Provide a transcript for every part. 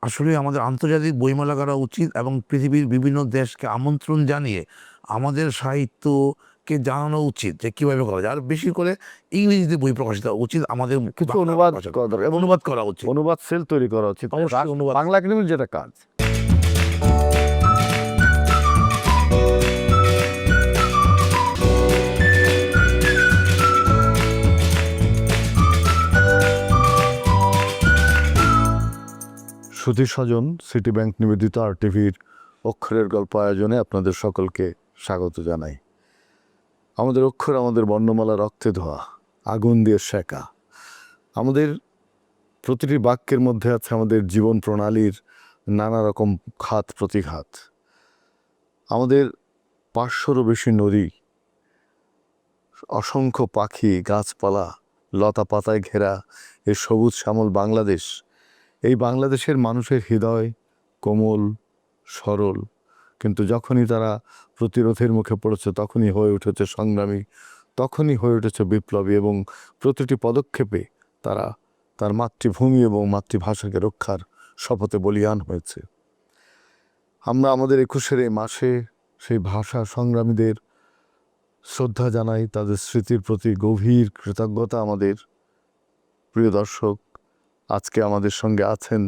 আসলে আমাদের আন্তর্জাতিক বইমেলা করা উচিত এবং পৃথিবীর বিভিন্ন দেশকে আমন্ত্রণ জানিয়ে আমাদের সাহিত্যকে জানানো উচিত যে কীভাবে করা যায়। আর বেশি করে ইংরেজিতে বই প্রকাশিত হওয়া উচিত, আমাদের কিছু বাংলা অনুবাদ ভাষায় করা দরকার এবং অনুবাদ করা উচিত। অনুবাদ সেল তৈরি করা উচিত, অবশ্যই অনুবাদ। বাংলা একাডেমির যেটা কাজ। সুধী স্বজন, সিটি ব্যাংক নিবেদিত RTVর অক্ষরের গল্প আয়োজনে আপনাদের সকলকে স্বাগত জানাই। আমাদের অক্ষর আমাদের বর্ণমালা রক্তে ধোয়া, আগুন দিয়ে শেখা। আমাদের প্রতিটি বাক্যের মধ্যে আছে আমাদের জীবন প্রণালীর নানা রকম ঘাত প্রতিঘাত। আমাদের 500রও বেশি নদী, অসংখ্য পাখি, গাছপালা, লতা পাতায় ঘেরা এই সবুজ শ্যামল বাংলাদেশ। এই বাংলাদেশের মানুষের হৃদয় কোমল, সরল, কিন্তু যখনই তারা প্রতিরোধের মুখে পড়েছে তখনই হয়ে উঠেছে সংগ্রামী, তখনই হয়ে উঠেছে বিপ্লবী, এবং প্রতিটি পদক্ষেপে তারা তার মাতৃভূমি এবং মাতৃভাষাকে রক্ষার শপথে বলীয়ান হয়েছে। আমরা আমাদের 21-এর এই মাসে সেই ভাষা সংগ্রামীদের শ্রদ্ধা জানাই, তাদের স্মৃতির প্রতি গভীর কৃতজ্ঞতা। আমাদের প্রিয় দর্শক, আজকে আমাদের সঙ্গে আছেন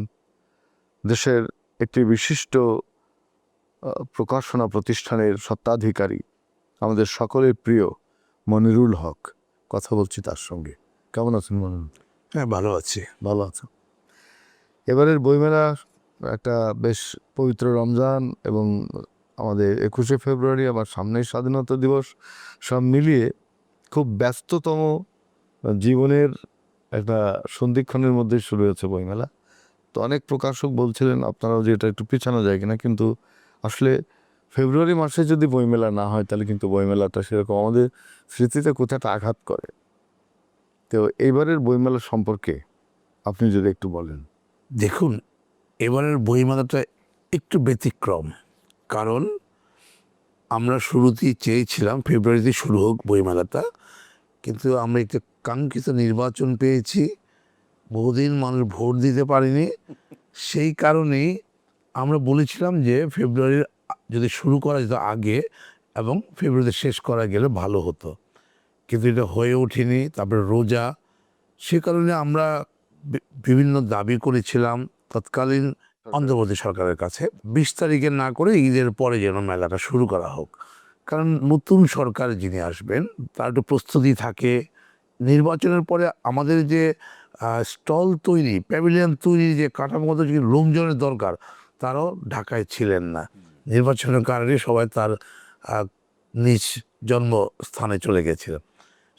দেশের একটি বিশিষ্ট প্রকাশনা প্রতিষ্ঠানের স্বত্বাধিকারী, আমাদের সকলের প্রিয় মনিরুল হক। কথা বলছি তার সঙ্গে। কেমন আছেন মনিরুল? হ্যাঁ, ভালো আছি। ভালো আছেন। এবারের বইমেলা একটা বেশ পবিত্র রমজান এবং আমাদের 21শে ফেব্রুয়ারি, আবার সামনেই স্বাধীনতা দিবস, সব মিলিয়ে খুব ব্যস্ততম জীবনের একটা সন্ধিক্ষণের মধ্যে শুরু হয়েছে বইমেলা। তো অনেক প্রকাশক বলছিলেন আপনারাও যে এটা একটু পিছানো যায় কিনা, কিন্তু আসলে ফেব্রুয়ারি মাসে যদি বইমেলা না হয় তাহলে কিন্তু বইমেলাটা সেরকম আমাদের স্মৃতিতে কোথাটা আঘাত করে। তো এইবারের বইমেলা সম্পর্কে আপনি যদি একটু বলেন। দেখুন, এবারের বইমেলাটা একটু ব্যতিক্রম, কারণ আমরা শুরুতেই চেয়েছিলাম ফেব্রুয়ারিতে শুরু হোক বইমেলাটা, কিন্তু আমরা একটা কাঙ্ক্ষিত নির্বাচন পেয়েছি, বহুদিন মানুষ ভোট দিতে পারেনি। সেই কারণেই আমরা বলেছিলাম যে ফেব্রুয়ারির যদি শুরু করা যেত আগে এবং ফেব্রুয়ারিতে শেষ করা গেলে ভালো হতো, কিন্তু এটা হয়ে ওঠেনি। তারপরে রোজা, সে কারণে আমরা বিভিন্ন দাবি করেছিলাম তৎকালীন অন্ধ্রপ্রদেশ সরকারের কাছে 20 তারিখে না করে ঈদের পরে যেন মেলাটা শুরু করা হোক, কারণ নতুন সরকার যিনি আসবেন তার একটু প্রস্তুতি থাকে। নির্বাচনের পরে আমাদের যে স্টল তৈরি, প্যাভিলিয়ন তৈরি, যে কাঠামোগত যে লোকজনের দরকার, তারাও ঢাকায় ছিলেন না। নির্বাচনের কারণে সবাই তার নিজ জন্মস্থানে চলে গেছিলেন,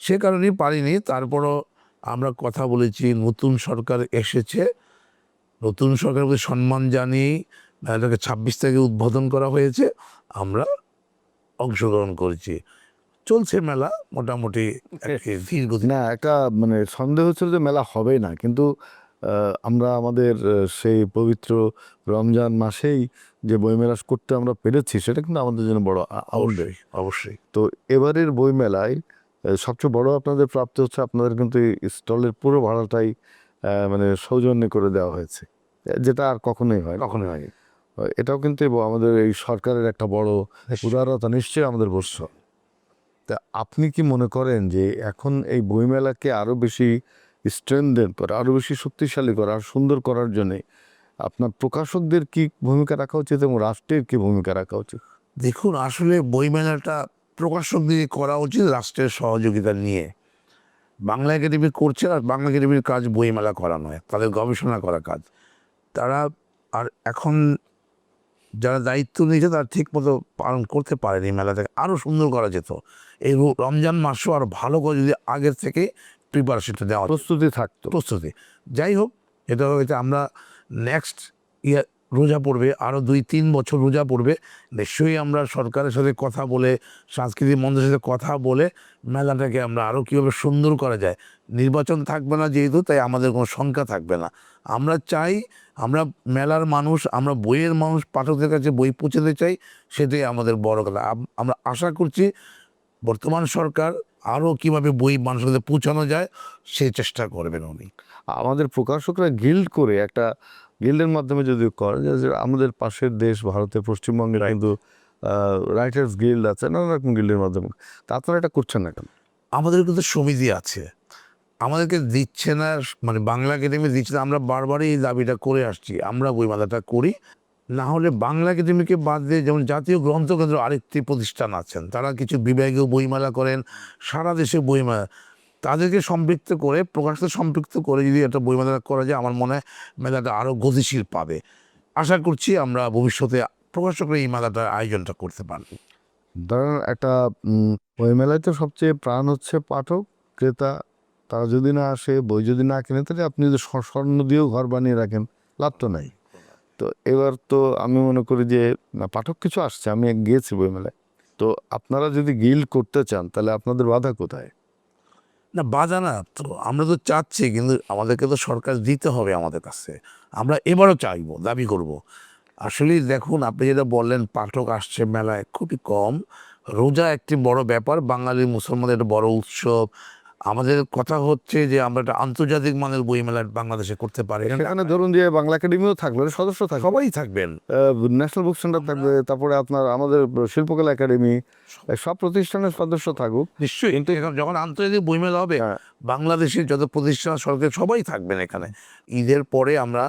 সে কারণেই পারিনি। তারপরও আমরা কথা বলেছি, নতুন সরকার এসেছে, নতুন সরকারের প্রতি সম্মান জানিয়েই মেলাটাকে 26 তারিখে উদ্বোধন করা হয়েছে। আমরা অংশগ্রহণ করেছি, চলছে মেলা মোটামুটি ধীর গতি। না, একটা মানে সন্দেহ হচ্ছিল যে মেলা হবে না, কিন্তু আমরা আমাদের সেই পবিত্র রমজান মাসেই যে বইমেলা করতে আমরা পেরেছি সেটা কিন্তু আমাদের জন্য বড় আনন্দের। অবশ্যই। তো এবারের বইমেলায় সবচেয়ে বড় আপনাদের প্রাপ্তি হচ্ছে আপনাদের কিন্তু এই স্টলের পুরো ভাড়াটাই মানে সৌজন্য করে দেওয়া হয়েছে, যেটা আর কখনোই হয় না। কখনোই হয়নি। এটাও কিন্তু আমাদের এই সরকারের একটা বড় উদারতা, নিশ্চয়ই আমাদের বর্ষ। তা আপনি কি মনে করেন যে এখন এই বইমেলাকে আরও বেশি স্ট্রেনথেন করা, আরও বেশি শক্তিশালী করা, আর সুন্দর করার জন্যে আপনার প্রকাশকদের কি ভূমিকা রাখা উচিত এবং রাষ্ট্রের কি ভূমিকা রাখা উচিত? দেখুন, আসলে বইমেলাটা প্রকাশকদের করা উচিত রাষ্ট্রের সহযোগিতা নিয়ে। বাংলা একাডেমি করছে, আর বাংলা একাডেমির কাজ বইমেলা করা নয়, তাদের গবেষণা করা কাজ। তারা আর এখন যারা দায়িত্ব নিয়েছে তারা ঠিক মতো পালন করতে পারেনি। মেলাটাকে আরও সুন্দর করা যেত। এই রমজান মাসও আর ভালো করে যদি আগের থেকে প্রিপারেশনটা দেওয়া, প্রস্তুতি থাকতো। প্রস্তুতি। যাই হোক, এটা হয়তো আমরা নেক্সট ইয়ার রোজা পড়বে, আরও 2-3 বছর রোজা পড়বে, নিশ্চয়ই আমরা সরকারের সাথে কথা বলে, সাংস্কৃতিক মন্ত্রের সাথে কথা বলে মেলাটাকে আমরা আরও কীভাবে সুন্দর করা যায়। নির্বাচন থাকবে না যেহেতু, তাই আমাদের কোনো শঙ্কা থাকবে না। আমরা চাই, আমরা মেলার মানুষ, আমরা বইয়ের মানুষ, পাঠকদের কাছে বই পৌঁছাতে চাই, সেটাই আমাদের বড় কথা। আমরা আশা করছি বর্তমান সরকার আরও কীভাবে বই মানুষের কাছে পৌঁছানো যায় সেই চেষ্টা করবেন উনি। আমাদের প্রকাশকরা গিল্ড করে একটা গিল্ডের মাধ্যমে যদি করে, যে আমাদের পাশের দেশ ভারতে, পশ্চিমবঙ্গে কিন্তু রাইটার্স গিল্ড আছে, নানা রকম গিল্ডের মাধ্যমে। তা আপনারা এটা করছেন না কেন? আমাদের কিন্তু সমিতি আছে, আমাদেরকে দিচ্ছে না, মানে বাংলা একাডেমি দিচ্ছে না। আমরা বারবারই এই দাবিটা করে আসছি, আমরা বইমেলাটা করি। না হলে বাংলা একাডেমিকে বাদ দিয়ে যেমন জাতীয় গ্রন্থকেন্দ্র আরেকটি প্রতিষ্ঠান আছেন, তারা কিছু বিভাগীয় বইমেলা করেন, সারা দেশে বইমেলা, তাদেরকে সম্পৃক্ত করে, প্রকাশকে সম্পৃক্ত করে যদি একটা বইমেলা করা যায়, আমার মনে হয় মেলাটা আরও গতিশীল পাবে। আশা করছি আমরা ভবিষ্যতে প্রকাশকরা এই মেলাটার আয়োজনটা করতে পারব। ধরেন একটা বই মেলায় তো সবচেয়ে প্রাণ হচ্ছে পাঠক, ক্রেতা। তারা যদি না আসে, বই যদি না কেনে, তাহলে আপনি যদি স্বর্ণ দিয়েও ঘর বানিয়ে রাখেন, লাভ তো নাই। তো এবার তো আমি মনে করি যে না, পাঠক কিছু আসছে, আমি গিয়েছি বই মেলায়। তো আপনারা যদি গিল্ড করতে চান, তাহলে আপনাদের বাধা কোথায়? না, বাধা না তো, আমরা তো চাচ্ছি, কিন্তু আমাদেরকে তো সরকার দিতে হবে আমাদের কাছে। আমরা এবারও চাইবো, দাবি করব। আসলে দেখুন, আপনি যেটা বললেন পাঠক আসছে মেলায় খুবই কম। রোজা একটি বড় ব্যাপার, বাঙালি মুসলমানদের একটা বড় উৎসব। আমাদের কথা হচ্ছে যে আমরা একটা আন্তর্জাতিক মানের বই মেলা বাংলাদেশে করতে পারি। সেখানে ধরুন যে বাংলা একাডেমিও থাকবে, সদস্য থাকবে, সবাই থাকবেন, ন্যাশনাল বুক সেন্টার থাকবে, তারপরে আপনার আমাদের শিল্পকলা একাডেমি, সব প্রতিষ্ঠানের সদস্য থাকুক। নিশ্চয়ই। কিন্তু এখন যখন আন্তর্জাতিক বইমেলা হবে, হ্যাঁ। বাংলাদেশের যত প্রতিষ্ঠান, সরকার সবাই থাকবেন এখানে। ঈদের পরে আমরা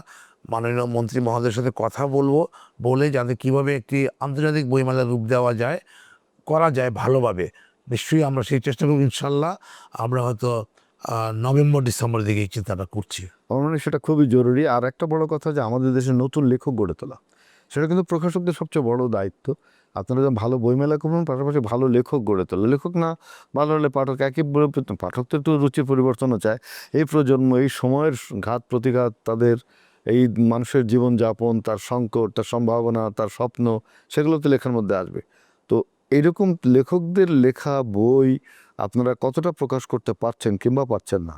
মাননীয় মন্ত্রী মহোদয়ের সাথে কথা বলবো, বলে যাতে কীভাবে একটি আন্তর্জাতিক বইমেলার রূপ দেওয়া যায়, করা যায় ভালোভাবে। নিশ্চয়ই আমরা সেই চেষ্টা করব, ইনশাল্লাহ। আমরা হয়তো নভেম্বর ডিসেম্বরের দিকে এই চিন্তাটা করছি। আমার মনে হয় সেটা খুবই জরুরি। আর একটা বড় কথা, যে আমাদের দেশে নতুন লেখক গড়ে তোলা, সেটা কিন্তু প্রকাশকদের সবচেয়ে বড় দায়িত্ব। আপনারা যখন ভালো বইমেলা করবেন, পাশাপাশি ভালো লেখক গড়ে তোলা। লেখক না ভালো হলে পাঠক একই বই, পাঠক তো একটু রুচির পরিবর্তনও চায়। এই প্রজন্ম, এই সময়ের ঘাত প্রতিঘাত, তাদের এই মানুষের জীবনযাপন, তার সংকট, তার সম্ভাবনা, তার স্বপ্ন, সেগুলো তো লেখার মধ্যে আসবে। তো এইরকম লেখকদের লেখা বই আপনারা কতটা প্রকাশ করতে পারছেন কিংবা পারছেন না?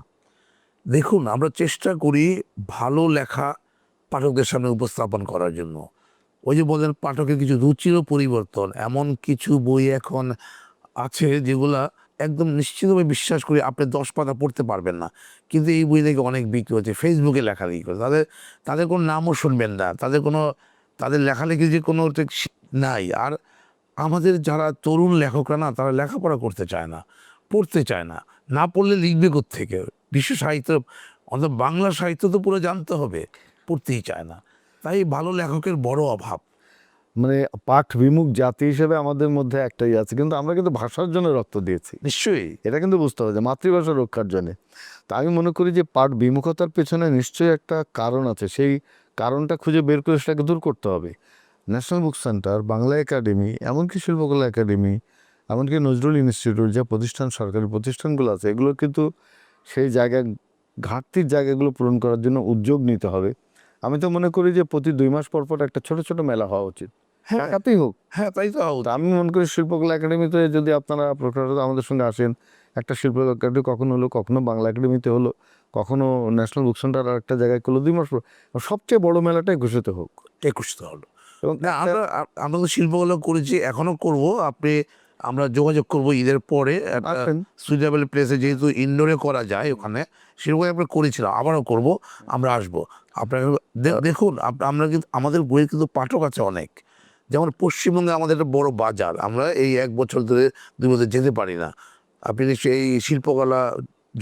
দেখুন, আমরা চেষ্টা করি ভালো লেখা পাঠকদের সামনে উপস্থাপন করার জন্য। ওই যে বলেন, পাঠকের কিছু রুচিরও পরিবর্তন, এমন কিছু বই এখন আছে যেগুলা একদম নিশ্চিতভাবে বিশ্বাস করি আপনি 10 পাতা পড়তে পারবেন না, কিন্তু এই বই থেকে অনেক বিক্রি হচ্ছে, ফেসবুকে লেখালেখি করে। তাদের কোনো নামও শুনবেন না, তাদের লেখালেখি যে কোনো নাই। আর আমাদের যারা তরুণ লেখকরা না, তারা লেখাপড়া করতে চায় না, পড়তে চায় না। না পড়লে লিখবে কোত্থেকে? বিশ্ব সাহিত্য, অন্তত বাংলা সাহিত্য তো পুরো জানতে হবে, পড়তেই চায় না। তাই ভালো লেখকের বড় অভাব। মানে পাঠ বিমুখ জাতি হিসেবে আমাদের মধ্যে একটাই আছে, কিন্তু আমরা কিন্তু ভাষার জন্য রক্ত দিয়েছি। নিশ্চয়ই। এটা কিন্তু বুঝতে হবে, যে মাতৃভাষা রক্ষার জন্য। তা আমি মনে করি যে পাঠ বিমুখতার পেছনে নিশ্চয়ই একটা কারণ আছে, সেই কারণটা খুঁজে বের করে সেটাকে দূর করতে হবে। National book centre, Bangla academy, এমনকি শিল্পকলা একাডেমি, এমনকি নজরুল ইনস্টিটিউট, যে প্রতিষ্ঠান, সরকারি প্রতিষ্ঠানগুলো আছে, এগুলো কিন্তু সেই জায়গায়, ঘাটতির জায়গাগুলো পূরণ করার জন্য উদ্যোগ নিতে হবে। আমি তো মনে করি যে প্রতি 2 মাস পর পর একটা ছোট ছোট মেলা হওয়া উচিত, হ্যাঁ, ঢাকাতেই হোক। হ্যাঁ, তাই তো। তা আমি মনে করি শিল্পকলা একাডেমিতে যদি আপনারা প্রকাশক আমাদের সঙ্গে আসেন, একটা শিল্পকলা একাডেমি কখনো হলো, কখনো বাংলা একাডেমিতে হলো, কখনো ন্যাশনাল বুক সেন্টার আর একটা জায়গায় করলো, 2 মাস পর সবচেয়ে বড় মেলাটাই ঘোষিত হোক। 21 হলো। এবং না, আমরা তো শিল্পকলা করেছি, এখনও করব। আমরা যোগাযোগ করব ঈদের পরে একটা আসেন। সুইটেবল প্লেসে, যেহেতু ইনডোরে করা যায় ওখানে, সেরকম আমরা করেছিলাম, আবারও করব। আমরা আসবো। আপনারা দেখুন, আমরা কিন্তু, আমাদের বইয়ের কিন্তু পাঠক আছে অনেক। যেমন পশ্চিমবঙ্গে আমাদের একটা বড় বাজার, আমরা এই 1 বছর ধরে 2 বছর যেতে পারি না। আপনি নিশ্চয়ই এই শিল্পকলা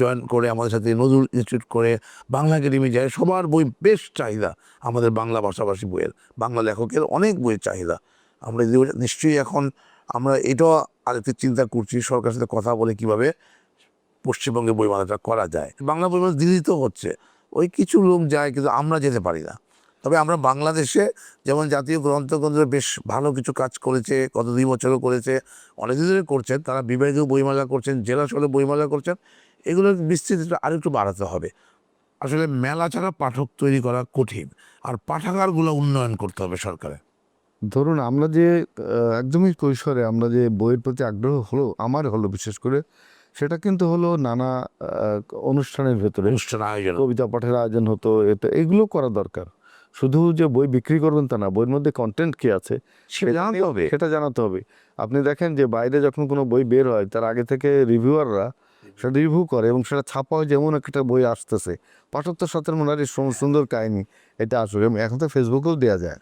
জয়েন করে, আমাদের সাথে নজরুল ইনস্টিটিউট করে, বাংলা একাডেমি যায়, সবার বই বেশ চাহিদা। আমাদের বাংলা ভাষাভাষী বইয়ের, বাংলা লেখকের অনেক বইয়ের চাহিদা। আমরা নিশ্চয়ই এখন আমরা এটাও আরেকটি চিন্তা করছি, সরকারের সাথে কথা বলে কীভাবে পশ্চিমবঙ্গে বইমেলাটা করা যায়। বাংলা বইমেলা দিল্লি তো হচ্ছে, ওই কিছু লোক যায়, কিন্তু আমরা যেতে পারি না। তবে আমরা বাংলাদেশে যেমন জাতীয় গ্রন্থকেন্দ্র বেশ ভালো কিছু কাজ করেছে, গত 2 বছরও করেছে, অনেকদিন ধরে করছেন। তারা বিভাগীয় বইমেলা করছেন, জেলা শহরে বইমেলা করছেন। এগুলোর বিস্তৃতিটা আরেকটু বাড়াতে হবে। আসলে মেলা ছাড়া পাঠক তৈরি করা কঠিন, আর পাঠাগারগুলো উন্নয়ন করতে হবে সরকারের। ধরুন আমরা যে একদমই কৈশোরে আমরা যে বইয়ের প্রতি আগ্রহ হলো, আমার হলো বিশেষ করে, সেটা কিন্তু হলো নানা অনুষ্ঠানের ভেতরে। অনুষ্ঠান আয়োজন, কবিতা পাঠের আয়োজন হতো, এতে এগুলো করা দরকার। শুধু যে বই বিক্রি করবেন তা না, বইয়ের মধ্যে কন্টেন্ট কী আছে সেটা জানাতে হবে। সেটা জানাতে হবে। আপনি দেখেন যে বাইরে যখন কোনো বই বের হয়, তার আগে থেকে রিভিউয়াররা সেটা রিভিউ করে এবং সেটা ছাপা হয় যেমন একটা বই আসতেছে, পাঠকদের সাথে মনে হয় সুন্দর কাহিনী এটা আসলে এখন তো ফেসবুকেও দেওয়া যায়।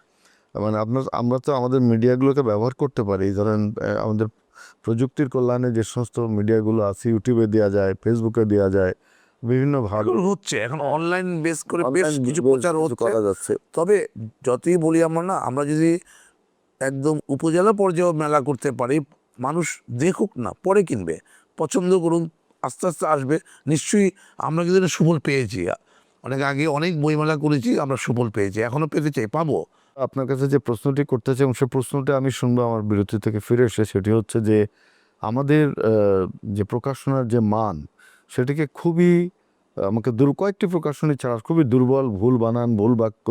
মানে আমরা তো আমাদের মিডিয়াগুলোকে ব্যবহার করতে পারি, ধরেন আমাদের প্রযুক্তির কল্যাণে যে সমস্ত মিডিয়াগুলো আছে, ইউটিউবে দেওয়া যায়, ফেসবুকে দেওয়া যায়, বিভিন্ন ভাবে এখন হচ্ছে, এখন অনলাইন বেস করে বেশ online কিছু বেশ প্রচার কিছু হচ্ছে। করা যাচ্ছে। তবে যতই বলি আমরা, না আমরা যদি একদম উপজেলা পর্যায়ে মেলা করতে পারি, মানুষ দেখুক না, পরে কিনবে, পছন্দ করুন, আস্তে আস্তে আসবে নিশ্চয়ই। আমরা কিন্তু এটা সুফল পেয়েছি, অনেক আগে অনেক বইমেলা করেছি, আমরা সুফল পেয়েছি, এখনো পেতে চাই, পাবো। আপনার কাছে যে প্রশ্নটি করতে চাই এবং সে প্রশ্নটি আমি শুনবো আমার বিরতি থেকে ফিরে এসে, সেটি হচ্ছে যে আমাদের যে প্রকাশনার যে মান, সেটিকে খুবই আমাকে কয়েকটি প্রকাশনী ছাড়া খুবই দুর্বল, ভুল বানান, ভুল বাক্য,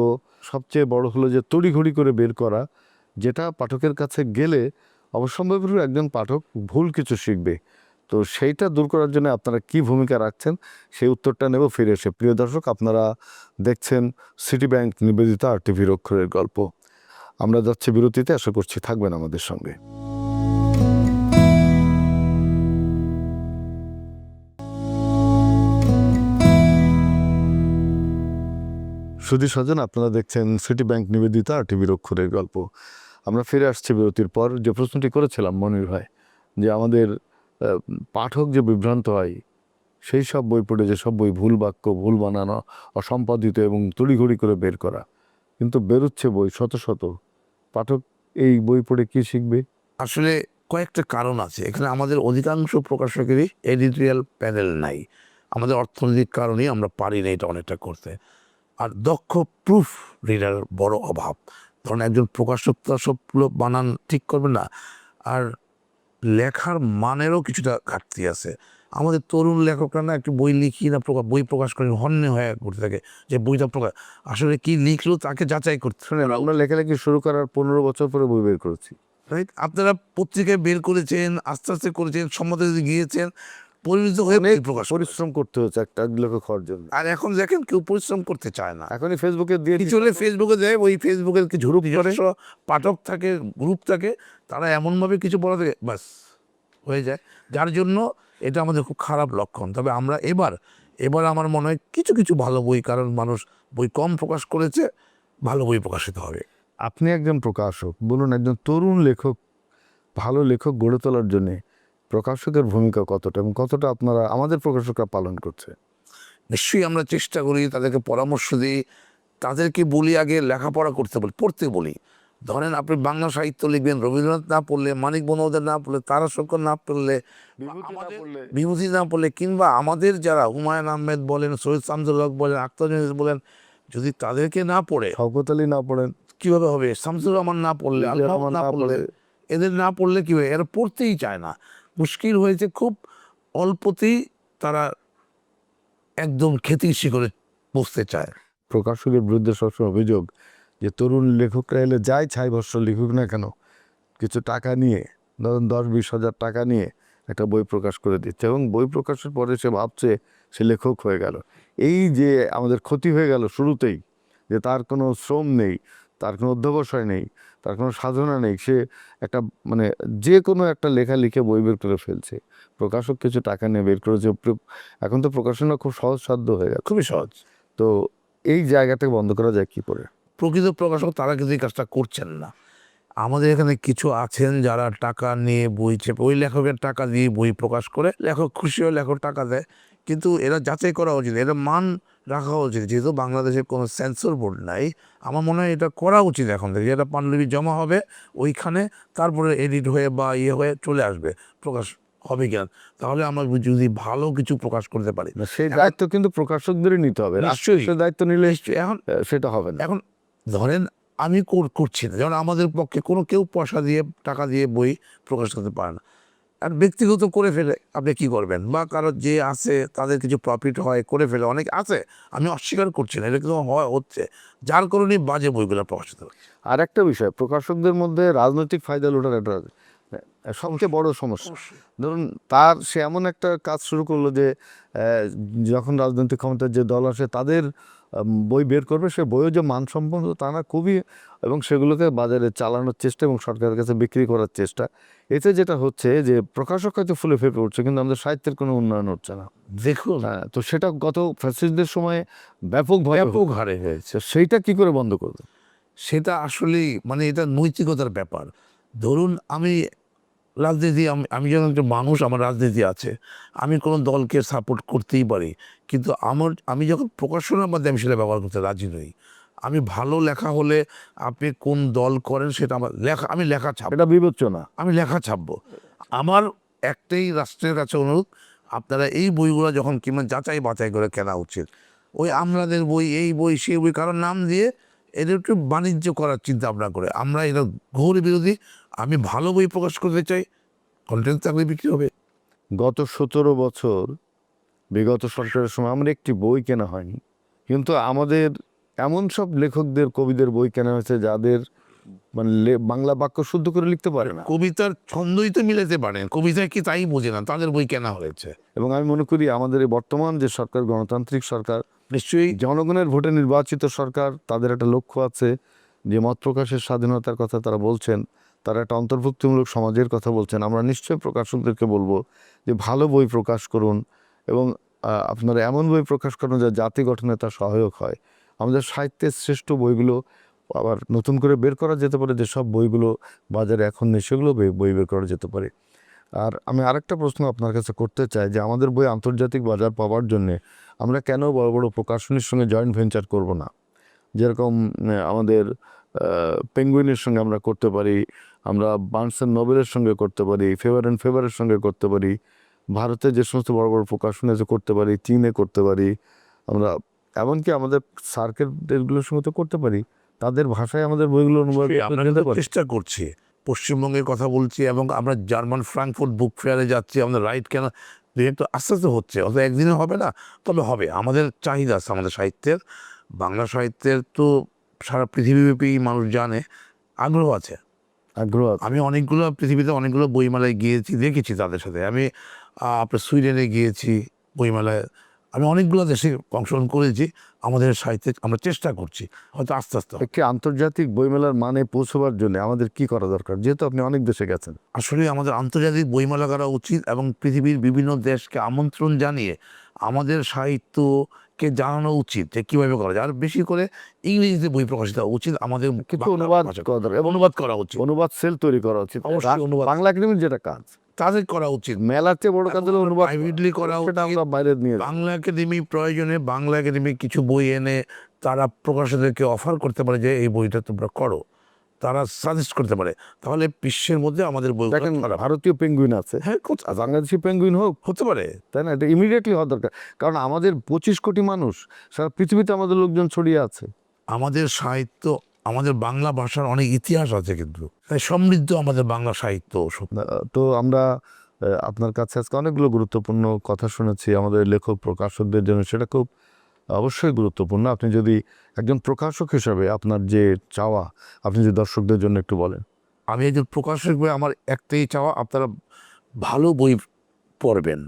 সবচেয়ে বড় হলো যে তড়িঘড়ি করে বের করা, যেটা পাঠকের কাছে গেলে অবশ্যম্ভাবী একজন পাঠক ভুল কিছু শিখবে। তো সেইটা দূর করার জন্য আপনারা কি ভূমিকা রাখছেন, সেই উত্তরটা নেব ফিরে এসে। প্রিয় দর্শক, আপনারা দেখছেন সিটি ব্যাংক নিবেদিতা আর টিভির অক্ষরের গল্প। আমরা যাচ্ছি বিরতিতে, আশা করছি থাকবেন আমাদের সঙ্গে। সুধী স্বজন, আপনারা দেখছেন সিটি ব্যাংক নিবেদিতা আর টিভির অক্ষরের গল্প। আমরা ফিরে আসছি বিরতির পর। যে প্রশ্নটি করেছিলাম মনির ভাই, যে আমাদের পাঠক যে বিভ্রান্ত হয় সেই সব বই পড়ে, যে সব বই ভুল বাক্য, ভুল বানানো, অসম্পাদিত এবং তড়িঘড়ি করে বের করা, কিন্তু বেরোচ্ছে বই শত শত, পাঠক এই বই পড়ে কি শিখবে? আসলে কয়েকটা কারণ আছে এখানে। আমাদের অধিকাংশ প্রকাশকেরই এডিটোরিয়াল প্যানেল নাই, আমাদের অর্থনৈতিক কারণেই আমরা পারি না এটা অনেকটা করতে। আর দক্ষ প্রুফ রিডার বড় অভাব। ধরুন একজন প্রকাশক তো সবগুলো বানান ঠিক করবে না, আর লেখার মানেরও কিছুটা ঘাটতি আছে। আমাদের তরুণ লেখকরা না একটু বই লিখি না, বই প্রকাশ করেন হন্যে হয়ে করতে থাকে যে বইটা প্রকাশ, আসলে কি লিখলো তাকে যাচাই করতে। আমরা লেখালেখি শুরু করার 15 বছর পরে বই বের করেছি। রাইট, আপনারা পত্রিকায় বের করেছেন, আস্তে আস্তে করেছেন, সম্মতি গিয়েছেন, পরিণত হয়ে অনেক প্রকাশ পরিশ্রম করতে হচ্ছে একটা লেখক হওয়ার জন্য। আর এখন দেখেন কেউ পরিশ্রম করতে চায় না। এখনই ফেসবুকে দিয়ে কিছু হলে ফেসবুকে দেয়, ওই ফেসবুকের কিছু নিজস্ব পাঠক থাকে, গ্রুপ থাকে, তারা এমনভাবে কিছু বলা থাকে, বাস হয়ে যায়, যার জন্য এটা আমাদের খুব খারাপ লক্ষণ। তবে আমরা এবার আমার মনে হয় কিছু কিছু ভালো বই, কারণ মানুষ বই কম প্রকাশ করেছে, ভালো বই প্রকাশিত হবে। আপনি একজন প্রকাশক, বলুন একজন তরুণ লেখক, ভালো লেখক গড়ে তোলার জন্য প্রকাশকের ভূমিকা কতটা এবং কতটা আপনারা আমাদের প্রকাশকরা পালন করছে? নিশ্চয়ই আমরা চেষ্টা করি, তাদেরকে পরামর্শ দিই, তাদেরকে বলি আগে লেখাপড়া করতে বলি, পড়তে বলি। ধরেন আপনি বাংলা সাহিত্য লিখবেন, রবীন্দ্রনাথ না পড়লে, মানিক বন্দ্যোপাধ্যায় না পড়লে, তারাশঙ্কর না পড়লে, বিভূতি না পড়লে, কিংবা আমাদের যারা হুমায়ুন আহমেদ বলেন, সৈয়দ শামসুল হক বলেন, আখতার জাহান বলেন, যদি তাদেরকে না পড়ে শওকত আলী না পড়েন, কীভাবে হবে? শামসুর রহমান না পড়লে, আল্লাহ না পড়লে, এদের না পড়লে কী হয়? এরা পড়তেই চায় না। মুশকিল হয়েছে, খুব অল্পতেই তারা একদম খ্যাতির শিখরে বসতে চায়। প্রকাশকের বিরুদ্ধে সবসময় অভিযোগ যে তরুণ লেখকরা এলে যাই ছাই ভস্য লিখুক না কেন, কিছু টাকা নিয়ে, ধরুন 10-20 হাজার টাকা নিয়ে একটা বই প্রকাশ করে দিচ্ছে এবং বই প্রকাশের পরে সে ভাবছে সে লেখক হয়ে গেল। এই যে আমাদের ক্ষতি হয়ে গেল শুরুতেই, যে তার কোনো শ্রম নেই, তার কোনো অধ্যবসায় নেই, তার কোনো সাধনা নেই, সে একটা মানে যে কোনো একটা লেখা লিখে বই বের করে ফেলছে, প্রকাশক কিছু টাকা নিয়ে বের করেছে। এখন তো প্রকাশনা খুব সহজসাধ্য হয়ে গেছে, খুবই সহজ। তো এই জায়গাটাকে বন্ধ করা যায় কি করে? প্রকৃত প্রকাশক তারা কিন্তু এই কাজটা করছেন না। আমাদের এখানে কিছু আছেন যারা টাকা নিয়ে বই চেপে, ওই লেখকের টাকা দিয়ে বই প্রকাশ করে, লেখক খুশি হয়ে লেখক টাকা দেয়। কিন্তু এরা যাচাই করা উচিত, এরা মান রাখা উচিত। যেহেতু বাংলাদেশে কোনো সেন্সর বোর্ড নাই, আমার মনে হয় এটা করা উচিত এখন থেকে। এটা পাণ্ডুলিপি জমা হবে ওইখানে, তারপরে এডিট হয়ে বা ইয়ে হয়ে চলে আসবে, প্রকাশ হবে কিনা। তাহলে আমরা যদি ভালো কিছু প্রকাশ করতে পারি, সেই দায়িত্ব কিন্তু প্রকাশকদেরই নিতে হবে। নিশ্চয়ই সে দায়িত্ব নিলে এখন সেটা হবে না। এখন ধরেন আমি করছি না, যেমন আমাদের পক্ষে কেউ পয়সা দিয়ে টাকা দিয়ে বই প্রকাশ করতে পারে না, আর ব্যক্তিগত করে ফেলে আপনি কি করবেন? বা কারো যে আছে তাদের কিছু প্রফিট হয়, করে ফেলে, অনেক আছে, আমি অস্বীকার করছি না, এটা কিন্তু হচ্ছে, যার কারণে বাজে বইগুলো প্রকাশিত হচ্ছে। আর একটা বিষয়, প্রকাশকদের মধ্যে রাজনৈতিক ফায়দা লোটার একটা সবচেয়ে বড় সমস্যা। ধরুন সে এমন একটা কাজ শুরু করলো যে যখন রাজনৈতিক ক্ষমতার যে দল আসে তাদের বই বের করবে, সে বইও যে মানসম্পন্ন তা না, খুবই, এবং সেগুলোকে বাজারে চালানোর চেষ্টা এবং সরকারের কাছে বিক্রি করার চেষ্টা। এতে যেটা হচ্ছে যে প্রকাশক হয়তো ফুলে ফেঁপে উঠছে, কিন্তু আমাদের সাহিত্যের কোনো উন্নয়ন হচ্ছে না। দেখুন, হ্যাঁ, তো সেটা গত ফ্যাসিস্টদের সময়ে ব্যাপকভাবে ব্যাপক হারে হয়েছে। সেইটা কি করে বন্ধ করবে? সেটা আসলেই মানে এটা নৈতিকতার ব্যাপার। ধরুন আমি রাজনীতি, আমি যখন একটা মানুষ, আমার রাজনীতি আছে, আমি কোনো দলকে সাপোর্ট করতেই পারি, কিন্তু আমি যখন প্রকাশনার মধ্যে আমি সেটা ব্যবহার করতে রাজি নই। আমি ভালো লেখা হলে আপনি কোন দল করেন সেটা আমার লেখা, আমি লেখা ছাপব, এটা বিবেচনা। আমি লেখা ছাপবো। আমার একটাই রাষ্ট্রের কাছে অনুরোধ, আপনারা এই বইগুলো যখন কিনবেন যাচাই বাছাই করে কেনা উচিত। ওই আমলাদের বই, এই বই, সেই বই, কারোর নাম দিয়ে এদের একটু বাণিজ্য করার চিন্তা ভাবনা করে, আমরা এটা ঘোর বিরোধী। আমি ভালো বই প্রকাশ করতে চাই, কন্টেন্ট থাকলে বিক্রি হবে। গত 17 বছর বিগত সরকারের সময় আমার একটি বই কেনা হয়নি, কিন্তু আমাদের এমন সব লেখকদের, কবিদের বই কেনা হয়েছে যাদের মানে বাংলা বাক্য শুদ্ধ করে লিখতে পারে না। কবিতার ছন্দই তো মিলাতে পারে, কবিতায় কি তাই বোঝে না, তাদের বই কেনা হয়েছে। এবং আমি মনে করি আমাদের এই বর্তমান যে সরকার, গণতান্ত্রিক সরকার, নিশ্চয়ই জনগণের ভোটে নির্বাচিত সরকার, তাদের একটা লক্ষ্য আছে যে মত প্রকাশের স্বাধীনতার কথা তারা বলছেন, তারা একটা অন্তর্ভুক্তিমূলক সমাজের কথা বলছেন। আমরা নিশ্চয়ই প্রকাশকদেরকে বলবো যে ভালো বই প্রকাশ করুন, এবং আপনারা এমন বই প্রকাশ করুন যা জাতি গঠনে তা সহায়ক হয়। আমাদের সাহিত্যের শ্রেষ্ঠ বইগুলো আবার নতুন করে বের করা যেতে পারে, যেসব বইগুলো বাজারে এখন নেই সেগুলো বই বের করা যেতে পারে। আর আমি আরেকটা প্রশ্ন আপনার কাছে করতে চাই যে আমাদের বই আন্তর্জাতিক বাজার পাওয়ার জন্যে আমরা কেন বড় বড় প্রকাশনীর সঙ্গে জয়েন্ট ভেঞ্চার করব না? যেরকম আমাদের পেঙ্গুইনের সঙ্গে আমরা করতে পারি, আমরা বার্নস অ্যান্ড নোবেলের সঙ্গে করতে পারি, ফেভার অ্যান্ড ফেভারের সঙ্গে করতে পারি, ভারতে যে সমস্ত বড় বড় প্রকাশনী আছে করতে পারি, চীনে করতে পারি, আমরা এমনকি আমাদের সার্কের দেশগুলোর সঙ্গে তো করতে পারি, তাদের ভাষায় আমাদের বইগুলো অনুবাদ আমরা করতে কিন্তু পারি। চেষ্টা করছি, পশ্চিমবঙ্গের কথা বলছি, এবং আমরা জার্মান ফ্রাঙ্কফুর্ট বুক ফেয়ারে যাচ্ছি, আমাদের রাইট কেন তো আস্তে আস্তে হচ্ছে, অত একদিনে হবে না, তবে হবে। আমাদের চাহিদা আছে আমাদের সাহিত্যের, বাংলা সাহিত্যের তো সারা পৃথিবীব্যাপী মানুষ জানে, আগ্রহ আছে। আগ্রহ আছে। আমি অনেকগুলো পৃথিবীতে অনেকগুলো বইমেলায় গিয়েছি, দেখেছি তাদের সাথে। আমি আপনার সুইডেনে গিয়েছি বইমেলায়, আমি অনেকগুলো দেশে অংশগ্রহণ করেছি। আমাদের সাহিত্যে আমরা চেষ্টা করছি, হয়তো আস্তে আস্তে হবে। একটি আন্তর্জাতিক বইমেলার মানে পৌঁছবার জন্য আমাদের কি করা দরকার, যেহেতু আপনি অনেক দেশে গেছেন? আসলে আমাদের আন্তর্জাতিক বইমেলা করা উচিত, এবং পৃথিবীর বিভিন্ন দেশকে আমন্ত্রণ জানিয়ে আমাদের সাহিত্যকে জানানো উচিত যে কীভাবে করা যায়। আর বেশি করে ইংরেজিতে বই প্রকাশিত হওয়া উচিত, আমাদের কিছু বাংলা অনুবাদ ভাষায়। করা দরকার, এবং অনুবাদ করা উচিত, অনুবাদ সেল তৈরি করা উচিত। অবশ্যই অনুবাদ। বাংলা একাডেমির যেটা কাজ, তাদের করা উচিত, মেলার চেয়ে বড় কাজ হলো অনুবাদ প্রাইভেটলি করা সেটা উচিত। আমরা বাইরে নিয়ে যাই। বাংলা একাডেমি প্রয়োজনে বাংলা একাডেমি কিছু বই এনে তারা প্রকাশকদেরকে অফার করতে পারে যে এই বইটা তোমরা করো, তারা সাজেস্ট করতে পারে, তাহলে বিশ্বের মধ্যে আমাদের বই দেখেন, ভারতীয় পেঙ্গুইন আছে, হ্যাঁ আর বাংলাদেশি পেঙ্গুইন হোক, হতে পারে। তাই না? এটা ইমিডিয়েটলি হওয়া দরকার, কারণ আমাদের 25 কোটি মানুষ, সারা পৃথিবীতে আমাদের লোকজন ছড়িয়ে আছে। আমাদের সাহিত্য, আমাদের বাংলা ভাষার অনেক ইতিহাস আছে, কিন্তু তাই সমৃদ্ধ আমাদের বাংলা সাহিত্য। তো আমরা আপনার কাছে আজকে অনেকগুলো গুরুত্বপূর্ণ কথা শুনেছি আমাদের লেখক প্রকাশকদের জন্য, সেটা খুব অবশ্যই গুরুত্বপূর্ণ। আপনি যদি একজন প্রকাশক হিসাবে আপনার যে চাওয়া, আপনি যে দর্শকদের জন্য একটু বলেন। আমি একজন প্রকাশক হয়ে আমার একটাই চাওয়া, আপনারা ভালো বই পড়বেন,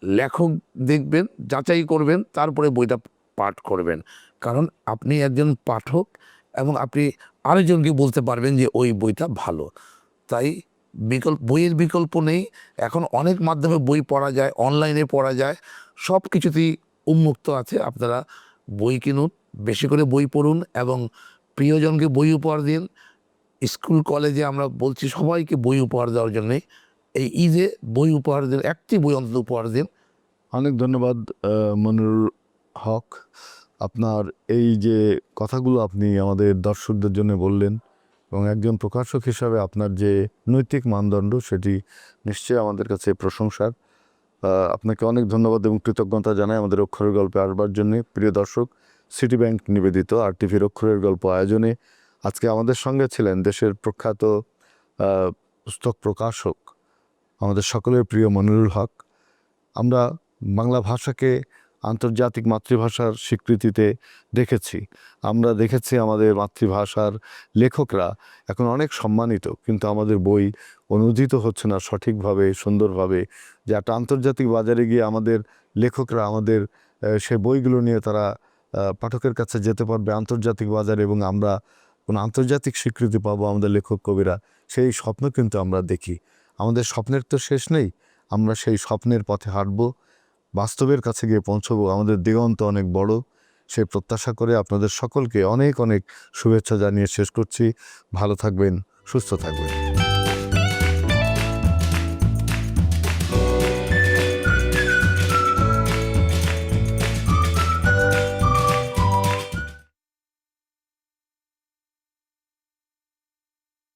লেখক দেখবেন, যাচাই করবেন, তারপরে বইটা পাঠ করবেন। কারণ আপনি একজন পাঠক, এবং আপনি আরেকজনকে বলতে পারবেন যে ওই বইটা ভালো। তাই বইয়ের বিকল্প নেই। এখন অনেক মাধ্যমে বই পড়া যায়, অনলাইনে পড়া যায়, সব কিছুতেই উন্মুক্ত আছে। আপনারা বই কিনুন, বেশি করে বই পড়ুন, এবং প্রিয়জনকে বই উপহার দিন। স্কুল কলেজে আমরা বলছি সবাইকে বই উপহার দেওয়ার জন্যে, এই ঈদে বই উপহার দিন, একটি বই অন্তত উপহার দিন। অনেক ধন্যবাদ মনিরুল হক, আপনার এই যে কথাগুলো আপনি আমাদের দর্শকদের জন্য বললেন, এবং একজন প্রকাশক হিসাবে আপনার যে নৈতিক মানদণ্ড সেটি নিশ্চয়ই আমাদের কাছে প্রশংসার। আপনাকে অনেক ধন্যবাদ এবং কৃতজ্ঞতা জানাই আমাদের অক্ষরের গল্পে আসবার জন্যে। প্রিয় দর্শক, সিটি ব্যাংক নিবেদিত RTVর অক্ষরের গল্প আয়োজনে আজকে আমাদের সঙ্গে ছিলেন দেশের প্রখ্যাত পুস্তক প্রকাশক, আমাদের সকলের প্রিয় মনিরুল হক। আমরা বাংলা ভাষাকে আন্তর্জাতিক মাতৃভাষার স্বীকৃতিতে দেখেছি, আমরা দেখেছি আমাদের মাতৃভাষার লেখকরা এখন অনেক সম্মানিত, কিন্তু আমাদের বই অনুদিত হচ্ছে না সঠিকভাবে, সুন্দরভাবে, যে একটা আন্তর্জাতিক বাজারে গিয়ে আমাদের লেখকরা আমাদের সে বইগুলো নিয়ে তারা পাঠকের কাছে যেতে পারবে আন্তর্জাতিক বাজারে, এবং আমরা কোনো আন্তর্জাতিক স্বীকৃতি পাবো আমাদের লেখক কবিরা, সেই স্বপ্ন কিন্তু আমরা দেখি। আমাদের স্বপ্নের তো শেষ নেই, আমরা সেই স্বপ্নের পথে হাঁটবো, বাস্তবের কাছে গিয়ে পৌঁছবো। আমাদের দিগন্ত অনেক বড়, সেই প্রত্যাশা করে আপনাদের সকলকে অনেক অনেক শুভেচ্ছা জানিয়ে শেষ করছি। ভালো থাকবেন, সুস্থ থাকবেন।